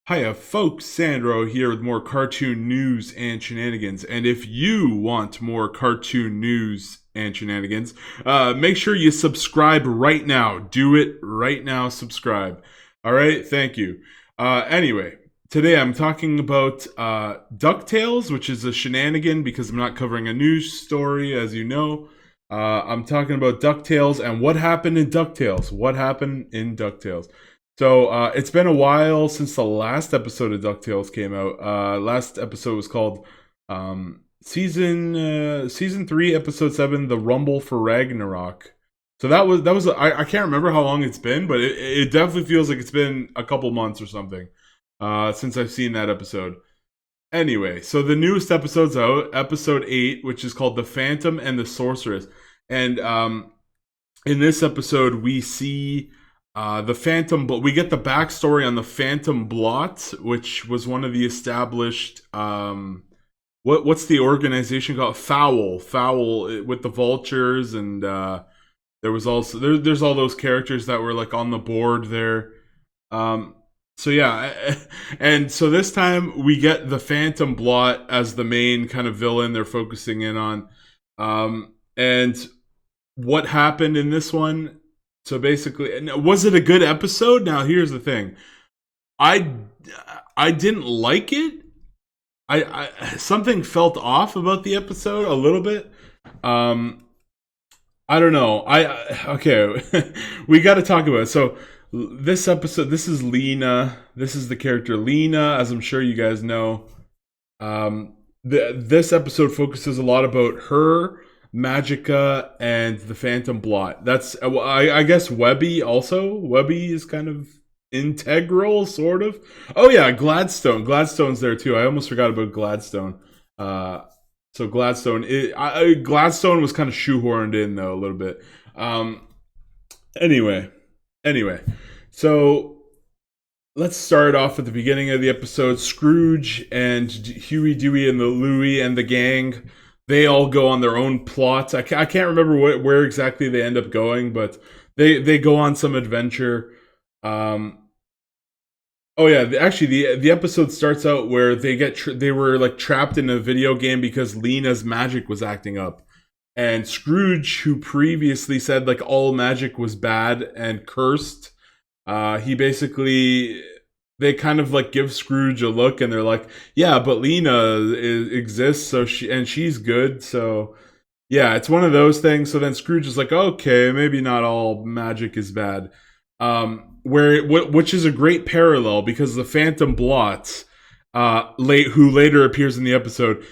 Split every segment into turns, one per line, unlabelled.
Hiya, folks. Sandro here with more cartoon news and shenanigans. And if you want more cartoon news and shenanigans, make sure you subscribe right now. Do it right now. Subscribe. All right. Thank you. Anyway, today I'm talking about Ducktales, which is a shenanigan because I'm not covering a news story, as you know. I'm talking about Ducktales and what happened in Ducktales. What happened in Ducktales? So it's been a while since the last episode of DuckTales came out. Last episode was called season 3, episode 7, The Rumble for Ragnarok. So that was I can't remember how long it's been, but it definitely feels like it's been a couple months or something since I've seen that episode. Anyway, so the newest episode's out, episode 8, which is called The Phantom and the Sorceress. And in this episode, we see the Phantom, but we get the backstory on the Phantom Blot, which was one of the established. What's the organization called? Foul with the vultures, and there was also there's all those characters that were like on the board there. So yeah, and so this time we get the Phantom Blot as the main kind of villain they're focusing in on, and what happened in this one. So basically, was it a good episode? Now here's the thing, I I didn't like it. I something felt off about the episode a little bit. Um, I don't know. Okay, we got to talk about it. So this episode, this is Lena. This is the character Lena, as I'm sure you guys know. This episode focuses a lot about her, Magica, and the Phantom Blot. That's I guess Webby also. Webby is kind of integral, sort of. Oh yeah, Gladstone. Gladstone's there too. I almost forgot about Gladstone. So Gladstone was kind of shoehorned in though a little bit. Anyway, anyway, so let's start off at the beginning of the episode. Scrooge and Huey, Dewey, and the Louie and the gang, they all go on their own plots. I can't remember where exactly they end up going, but they go on some adventure. Oh yeah, actually the episode starts out where they were like trapped in a video game because Lena's magic was acting up. And Scrooge, who previously said like all magic was bad and cursed, he basically, they kind of like give Scrooge a look and they're like, yeah, but Lena exists, so she's good, so yeah, it's one of those things. So then Scrooge is like, okay, maybe not all magic is bad. Which is a great parallel because the Phantom Blot, who later appears in the episode,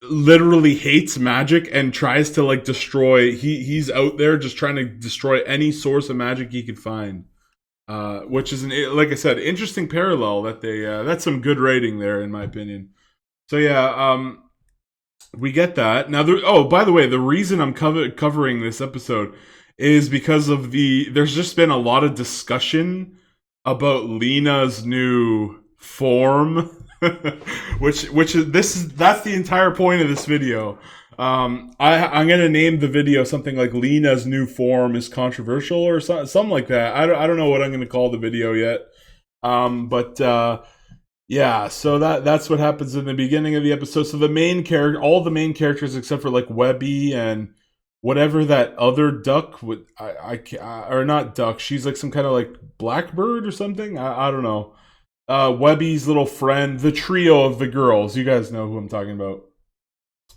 literally hates magic and tries to like destroy. He's out there just trying to destroy any source of magic he could find. Which is like I said, interesting parallel that that's some good writing there in my opinion. So yeah, we get that now. Oh, by the way, the reason I'm covering this episode is because of there's just been a lot of discussion about Lena's new form, which is that's the entire point of this video. I'm gonna name the video something like Lena's new form is controversial or something like that. I don't know what I'm gonna call the video yet. But yeah, so that's what happens in the beginning of the episode. So all the main characters except for like Webby and whatever that other duck would, or not duck. She's like some kind of like blackbird or something. I don't know. Webby's little friend, the trio of the girls. You guys know who I'm talking about.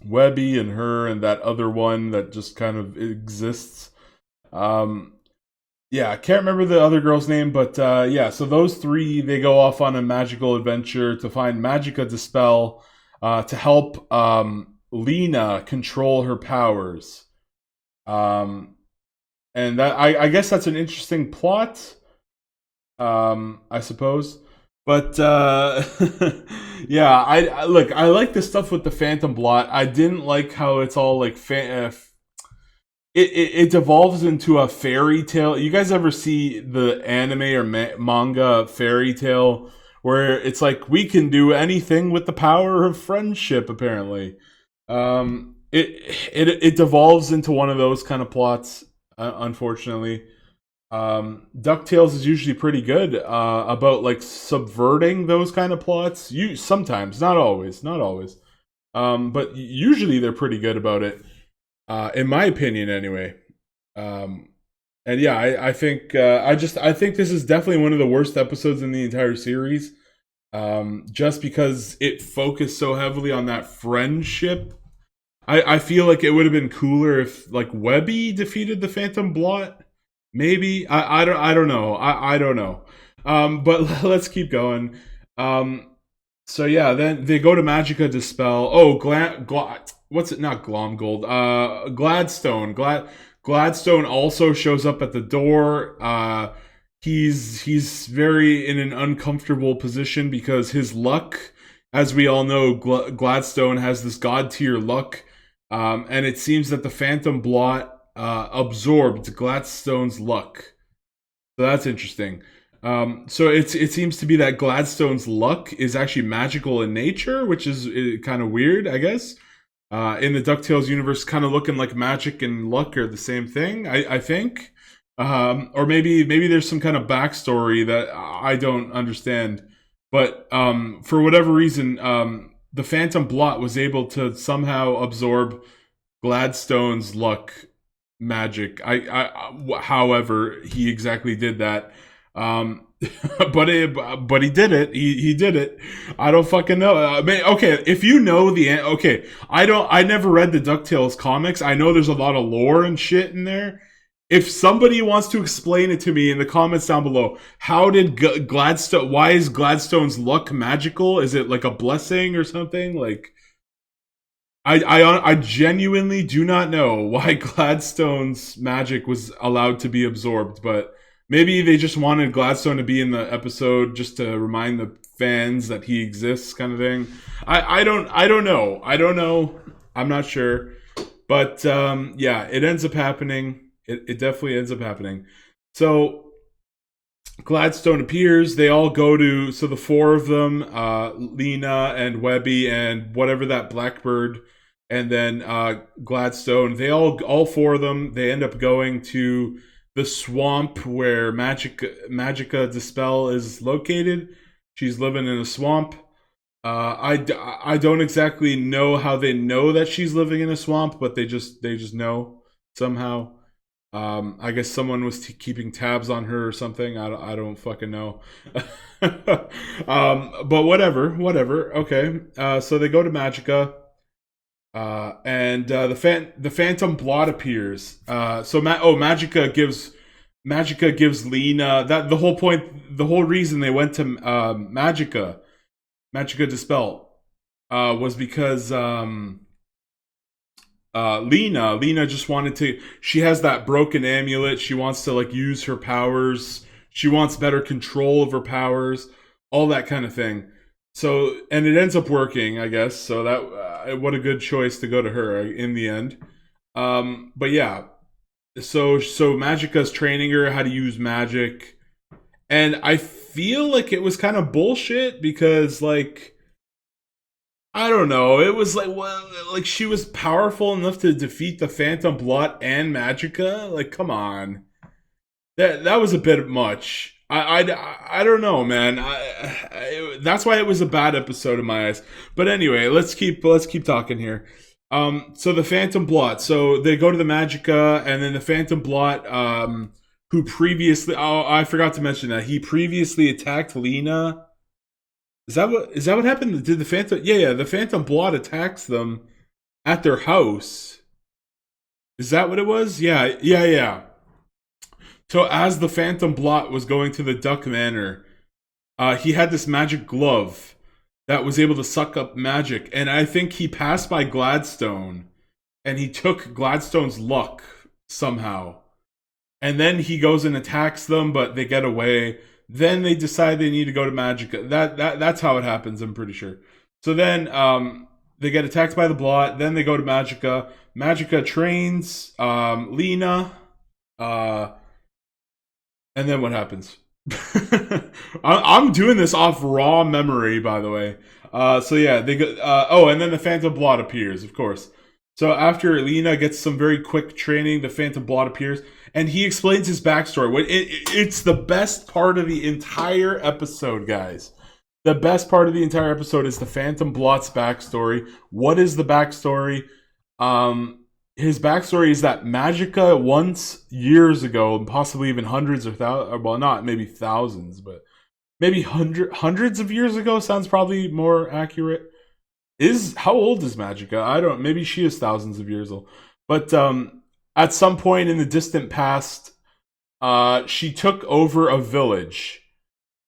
Webby and her and that other one that just kind of exists. Yeah, I can't remember the other girl's name, but yeah, so those three, they go off on a magical adventure to find Magica Dispel to help Lena control her powers. And that I guess that's an interesting plot, I suppose. But yeah, I like the stuff with the Phantom Blot. I didn't like how it's all like it devolves into a fairy tale. You guys ever see the anime or manga fairy tale where it's like we can do anything with the power of friendship? Apparently, it devolves into one of those kind of plots, unfortunately. Ducktales is usually pretty good about like subverting those kind of plots. You sometimes, not always, not always, but usually they're pretty good about it, in my opinion, anyway. Um, and yeah, I think I think this is definitely one of the worst episodes in the entire series. Just because it focused so heavily on that friendship. I feel like it would have been cooler if like Webby defeated the Phantom Blot. Maybe I don't know. I don't know. But let's keep going. Um, so yeah, then they go to Magica Dispel. Oh, what's it? Not Glomgold. Gladstone. Gladstone also shows up at the door. He's very in an uncomfortable position because his luck, as we all know, Gladstone has this god tier luck, and it seems that the Phantom Blot absorbed Gladstone's luck. So that's interesting. So it seems to be that Gladstone's luck is actually magical in nature, which is kind of weird, I guess. In the Ducktales universe, kind of looking like magic and luck are the same thing. I think, or maybe there's some kind of backstory that I don't understand. But for whatever reason, the Phantom Blot was able to somehow absorb Gladstone's luck magic. However, he exactly did that. Um, but he did it. He did it. I don't fucking know. Okay, if you know okay, I never read the DuckTales comics. I know there's a lot of lore and shit in there. If somebody wants to explain it to me in the comments down below, how did Gladstone? Why is Gladstone's luck magical? Is it like a blessing or something? Like, I genuinely do not know why Gladstone's magic was allowed to be absorbed, but maybe they just wanted Gladstone to be in the episode just to remind the fans that he exists, kind of thing. I don't know. I don't know. I'm not sure. But yeah, it ends up happening. It definitely ends up happening. So Gladstone appears. They all go to, so the four of them, Lena and Webby and whatever that Blackbird, and then Gladstone. All four of them, they end up going to the swamp where Magica Dispel is located. She's living in a swamp. I don't exactly know how they know that she's living in a swamp, but they just know somehow. I guess someone was keeping tabs on her or something. I don't fucking know. But whatever. Okay. So they go to Magica, and the Phantom Blot appears. Magica gives Lena that the whole point, the whole reason they went to Magica Dispel, was because Lena just wanted to. She has that broken amulet. She wants to like use her powers. She wants better control of her powers, all that kind of thing. So, and it ends up working, I guess. So that what a good choice to go to her in the end. But yeah, so Magica's training her how to use magic, and I feel like it was kind of bullshit because like I don't know. It was like, well, like she was powerful enough to defeat the Phantom Blot and Magica. Like, come on, that was a bit much. I don't know, man. That's why it was a bad episode in my eyes. But anyway, let's keep talking here. So the Phantom Blot. So they go to the Magica, and then the Phantom Blot, who previously, I forgot to mention that he previously attacked Lena. Is that what happened? Did the Phantom? Yeah, the Phantom Blot attacks them at their house. Is that what it was? Yeah. So as the Phantom Blot was going to the Duck Manor, he had this magic glove that was able to suck up magic, and I think he passed by Gladstone, and he took Gladstone's luck somehow, and then he goes and attacks them, but they get away. Then they decide they need to go to Magica. That's how it happens. I'm pretty sure. So then they get attacked by the Blot. Then they go to Magica. Magica trains Lena, and then what happens? I'm doing this off raw memory, by the way. So yeah, they go. And then the Phantom Blot appears, of course. So after Lena gets some very quick training, the Phantom Blot appears, and he explains his backstory. It's the best part of the entire episode, guys. The best part of the entire episode is the Phantom Blot's backstory. What is the backstory? His backstory is that Magica once, years ago, possibly even hundreds or thousands, well, not maybe thousands, but maybe hundreds of years ago sounds probably more accurate. How old is Magica? I don't. Maybe she is thousands of years old. But at some point in the distant past, she took over a village,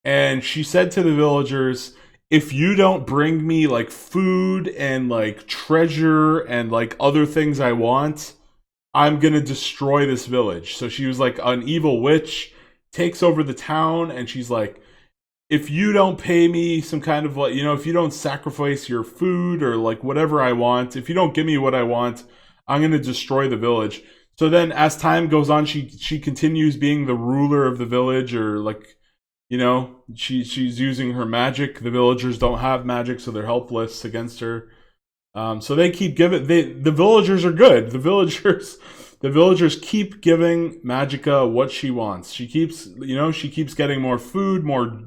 and she said to the villagers, "If you don't bring me like food and like treasure and like other things I want, I'm gonna destroy this village." So she was like an evil witch, takes over the town, and she's like, if you don't pay me some kind of like, if you don't sacrifice your food or like whatever I want, if you don't give me what I want, I'm going to destroy the village. So then as time goes on, she continues being the ruler of the village, or like, she's using her magic. The villagers don't have magic, so they're helpless against her. So they keep giving, the villagers are good. The villagers keep giving Magica what she wants. She keeps getting more food, more,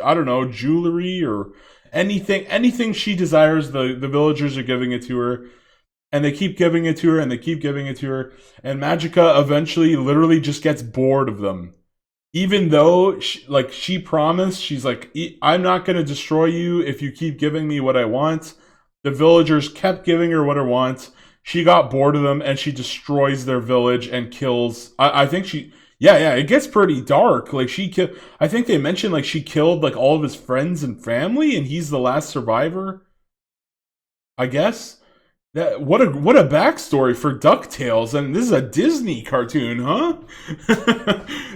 I don't know, jewelry or anything she desires. The villagers are giving it to her, and they keep giving it to her, and they keep giving it to her. And Magica eventually literally just gets bored of them. Even though she promised, she's like, I'm not going to destroy you if you keep giving me what I want. The villagers kept giving her what her wants. She got bored of them, and she destroys their village and kills. I think it gets pretty dark. Like I think they mentioned like she killed like all of his friends and family, and he's the last survivor. I guess what a backstory for Ducktales, and this is a Disney cartoon, huh?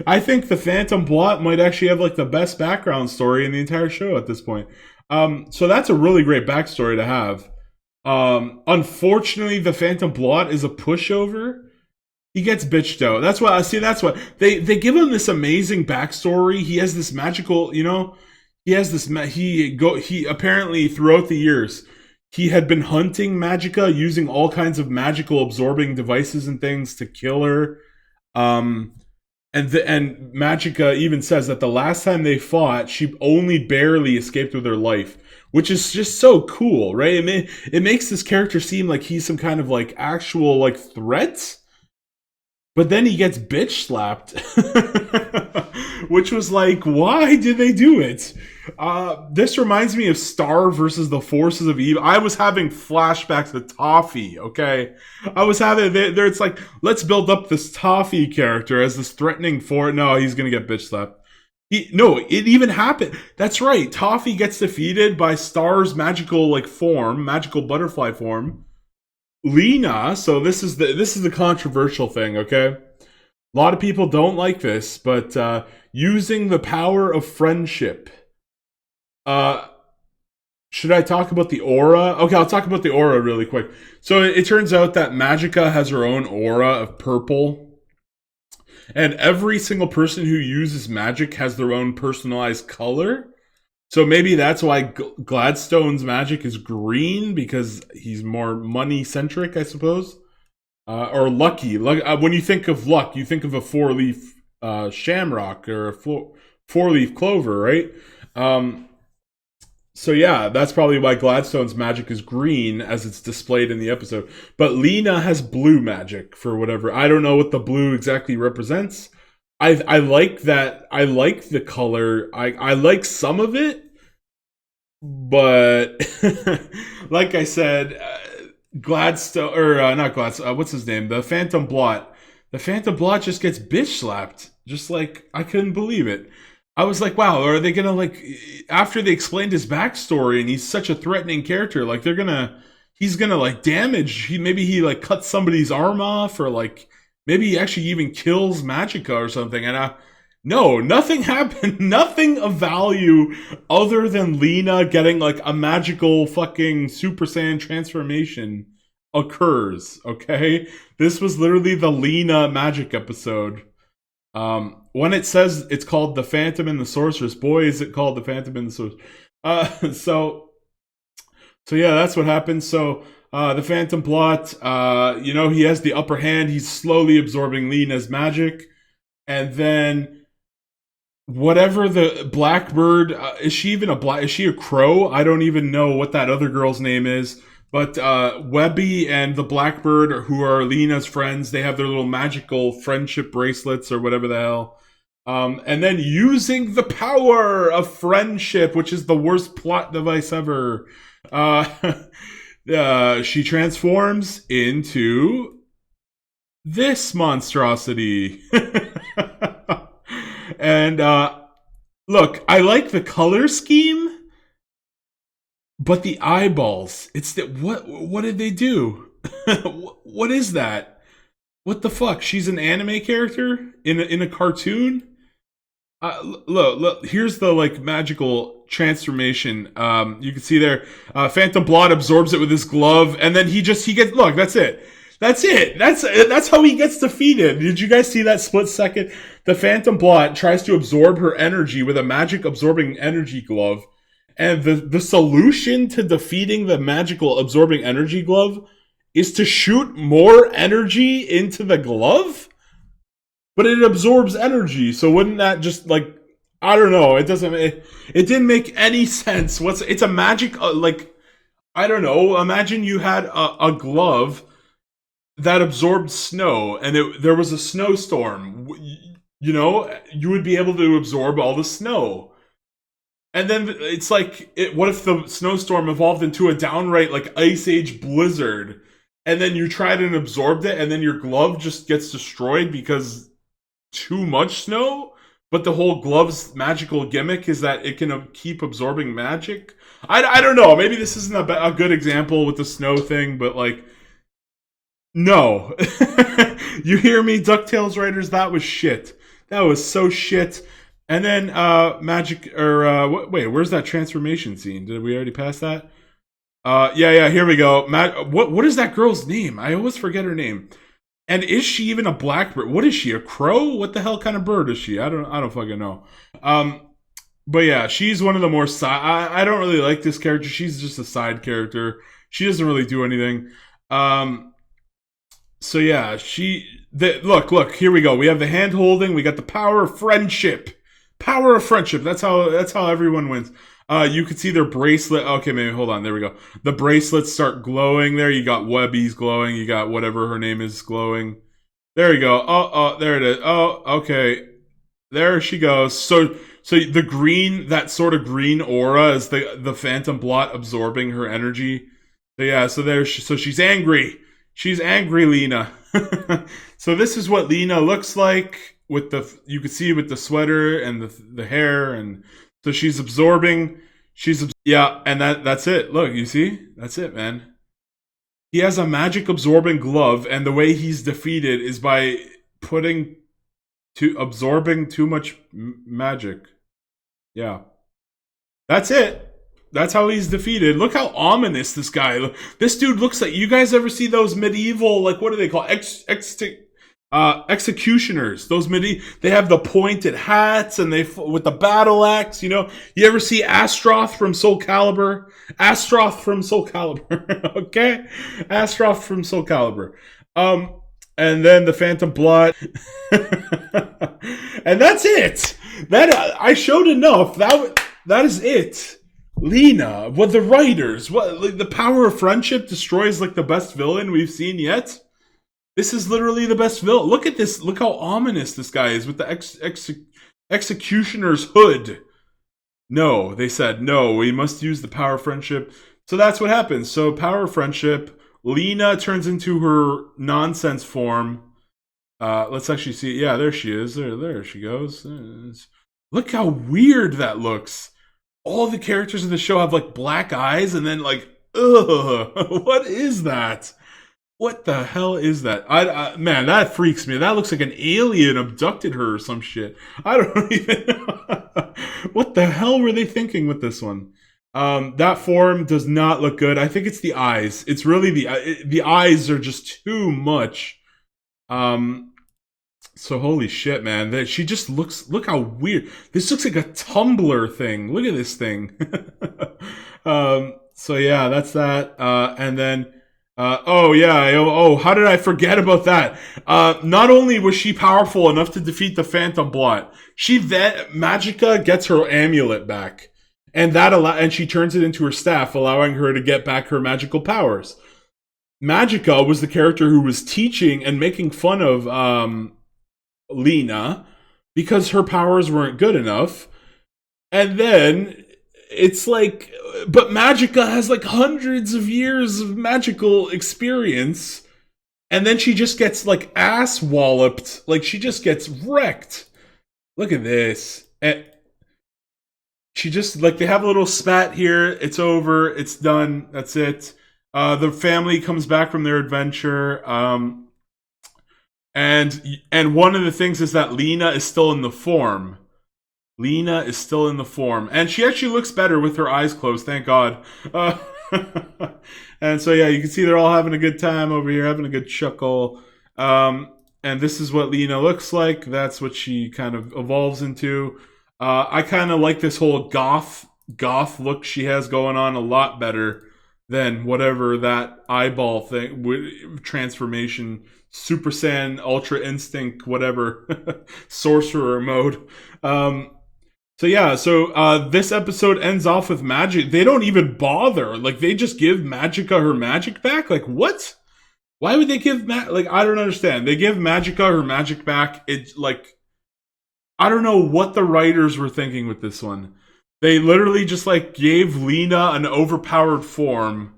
I think the Phantom Blot might actually have like the best background story in the entire show at this point. So that's a really great backstory to have. Unfortunately, the Phantom Blot is a pushover. He gets bitched out. That's why they give him this amazing backstory. He has this magical, he has this. He apparently throughout the years he had been hunting Magica using all kinds of magical absorbing devices and things to kill her. And Magica even says that the last time they fought, she only barely escaped with her life, which is just so cool, right? It makes this character seem like he's some kind of like actual like threat, but then he gets bitch slapped, which was like, why did they do it? This reminds me of Star versus the Forces of Evil. I was having flashbacks to Toffee, okay? I was having, there. It's like, let's build up this Toffee character as this threatening force. No, he's gonna get bitch slapped. It even happened. That's right. Toffee gets defeated by Star's magical magical butterfly form, Lena. So this is the controversial thing, okay? A lot of people don't like this, but using the power of friendship. Should I talk about the aura? Okay, I'll talk about the aura really quick. So it turns out that Magica has her own aura of purple. And every single person who uses magic has their own personalized color. So maybe that's why Gladstone's magic is green, because he's more money-centric, I suppose. Or lucky. When you think of luck, you think of a four-leaf shamrock or a four-leaf clover, right? So yeah, that's probably why Gladstone's magic is green as it's displayed in the episode. But Lena has blue magic for whatever. I don't know what the blue exactly represents. I like that. I like the color. I like some of it. But like I said, Gladstone, or not Gladstone, what's his name? The Phantom Blot. The Phantom Blot just gets bitch slapped. Just like, I couldn't believe it. I was like, wow, are they gonna after they explained his backstory and he's such a threatening character, like he's gonna damage, maybe he cuts somebody's arm off, or maybe he actually even kills Magica or something. And no, nothing happened. Nothing of value other than Lena getting a magical fucking Super Saiyan transformation occurs, okay? This was literally the Lena magic episode. When it says it's called The Phantom and the Sorceress, boy, is it called The Phantom and the Sorceress. So yeah, that's what happened. So The Phantom Blot, he has the upper hand. He's slowly absorbing Lena's magic. And then whatever the Blackbird, is she even is she a crow? I don't even know what that other girl's name is. But Webby and the Blackbird, who are Lena's friends, they have their little magical friendship bracelets or whatever the hell. And then using the power of friendship, which is the worst plot device ever, she transforms into this monstrosity. And look, I like the color scheme, but the eyeballs. It's that what did they do? What is that? What the fuck? She's an anime character in a cartoon. Look, here's the like magical transformation. You can see there, Phantom Blot absorbs it with his glove, and then he gets look. That's it. That's how he gets defeated. Did you guys see that split second? The Phantom Blot tries to absorb her energy with a magic absorbing energy glove, and the solution to defeating the magical absorbing energy glove is to shoot more energy into the glove. But it absorbs energy, so wouldn't that just like, I don't know? It doesn't. It didn't make any sense. It's a magic like, I don't know. Imagine you had a glove that absorbed snow, and there was a snowstorm. You would be able to absorb all the snow, and then it's like, what if the snowstorm evolved into a downright like ice age blizzard, and then you tried and absorbed it, and then your glove just gets destroyed because too much snow? But the whole glove's magical gimmick is that it can keep absorbing magic. I don't know. Maybe this isn't a good example with the snow thing, but like, no. You hear me, Ducktales writers? That was shit. That was so shit. And then magic, or wait, where's that transformation scene? Did we already pass that? Yeah, here we go. What is that girl's name? I always forget her name. And is she even a blackbird? What is she? A crow? What the hell kind of bird is she? I don't fucking know. But yeah, she's one of the more I don't really like this character. She's just a side character. She doesn't really do anything. So yeah, look, here we go. We have the hand holding, we got the power of friendship. Power of friendship. That's how everyone wins. You can see their bracelet. Okay, maybe hold on. There we go. The bracelets start glowing there. You got Webby's glowing. You got whatever her name is glowing. There you go. Oh, there it is. Oh, okay. There she goes. So the green, that sort of green aura is the Phantom Blot absorbing her energy. So yeah, so she's angry. She's angry, Lena. So this is what Lena looks like with you can see with the sweater and the hair, and so she's absorbing. Yeah, and that's it. Look, you see? That's it, man. He has a magic absorbing glove, and the way he's defeated is by absorbing too much magic. Yeah. That's it. That's how he's defeated. Look how ominous this guy. This dude looks like. You guys ever see those medieval, like, what do they call executioners? Those they have the pointed hats and with the battle axe. You ever see Astroth from Soul Calibur? Okay, Astroth from Soul Calibur. And then the Phantom Blot, and that's it. I showed enough. That is it. Lena, what the writers, the power of friendship destroys like the best villain we've seen yet. This is literally the best villain. Look at this. Look how ominous this guy is with the executioner's hood. No, they said no. We must use the power of friendship. So that's what happens. So power of friendship. Lena turns into her nonsense form. Let's actually see. Yeah, there she is. There she goes. Look how weird that looks. All the characters in the show have like black eyes, and then like, ugh, what is that? What the hell is that? Man, that freaks me. That looks like an alien abducted her or some shit. I don't even know. What the hell were they thinking with this one? That form does not look good. I think it's the eyes. It's really the eyes are just too much. So holy shit, man. She just look how weird. This looks like a Tumblr thing. Look at this thing. So yeah, that's that. And then Oh yeah. How did I forget about that? Not only was she powerful enough to defeat the Phantom Blot, she then Magica gets her amulet back, and and she turns it into her staff, allowing her to get back her magical powers. Magica was the character who was teaching and making fun of Lena because her powers weren't good enough. And then it's like, but Magica has like hundreds of years of magical experience. And then she just gets like ass walloped. Like she just gets wrecked. Look at this. And she just, like, they have a little spat here. It's over. It's done. That's it. The family comes back from their adventure. And one of the things is that Lena is still in the form. Lena is still in the form. And she actually looks better with her eyes closed, thank God. And so, yeah, you can see they're all having a good time over here, having a good chuckle. And this is what Lena looks like. That's what she kind of evolves into. I kind of like this whole goth look she has going on a lot better than whatever that eyeball thing, transformation, Super Saiyan, Ultra Instinct, whatever, sorcerer mode. So this episode ends off with magic. They don't even bother. Like, they just give Magica her magic back? Like, what? Why would they give I don't understand. They give Magica her magic back. It's like, I don't know what the writers were thinking with this one. They literally just like gave Lena an overpowered form.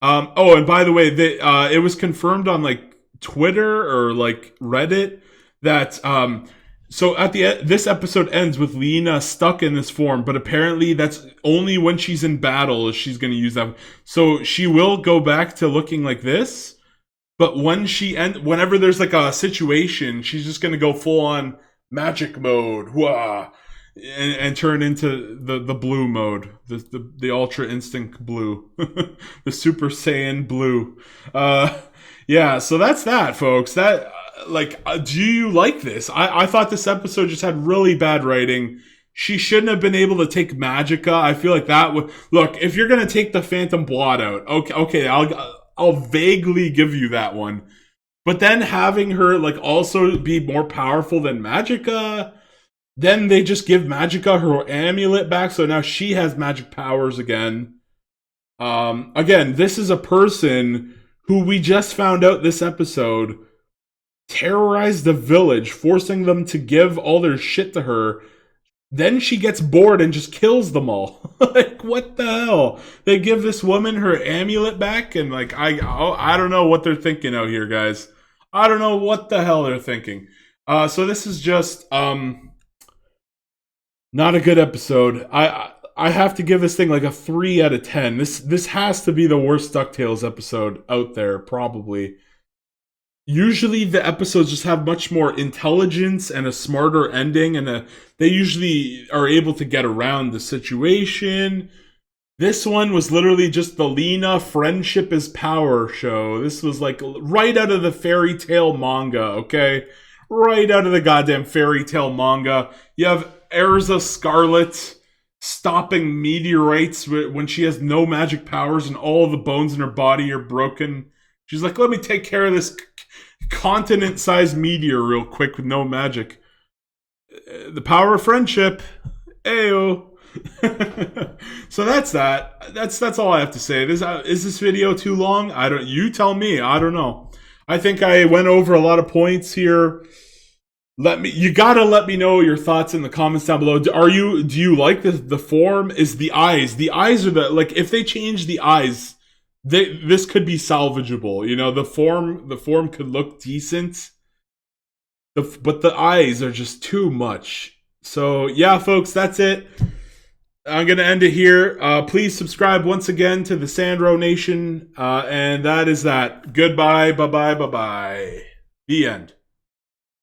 And by the way, it was confirmed on like Twitter or like Reddit that so at the end, this episode ends with Lena stuck in this form, but apparently that's only when she's in battle she's going to use that. So she will go back to looking like this, but whenever there's like a situation, she's just going to go full on magic mode, wah, and turn into the blue mode, the Ultra Instinct blue, the Super Saiyan blue. Yeah, so that's that, folks. That do you like this? I thought this episode just had really bad writing. She shouldn't have been able to take Magica. I feel like that would look. If you're gonna take the Phantom Blot out, okay, I'll vaguely give you that one. But then having her like also be more powerful than Magica, then they just give Magica her amulet back, so now she has magic powers again. Again, this is a person who we just found out this episode terrorized the village, forcing them to give all their shit to her. Then she gets bored and just kills them all. Like, what the hell? They give this woman her amulet back, and like, I don't know what they're thinking out here, guys. I don't know what the hell they're thinking. So this is just not a good episode. I have to give this thing like a 3 out of 10. This has to be the worst DuckTales episode out there, probably. Usually the episodes just have much more intelligence and a smarter ending, and they usually are able to get around the situation. This one was literally just the Lena friendship is power show. This was like right out of the fairy tale manga, okay? Right out of the goddamn fairy tale manga. You have Erza Scarlet stopping meteorites when she has no magic powers and all the bones in her body are broken. She's like, let me take care of this continent-sized meteor real quick with no magic. The power of friendship. Ayo. So that's that. That's all I have to say. Is this video too long? You tell me. I don't know. I think I went over a lot of points here. You gotta let me know your thoughts in the comments down below. Do you like the form? Is the eyes? The eyes are like, if they change the eyes, this could be salvageable. You know, the form could look decent. But the eyes are just too much. So yeah, folks, that's it. I'm gonna end it here. Please subscribe once again to the Sandro Nation. And that is that. Goodbye, bye-bye, bye-bye. The end.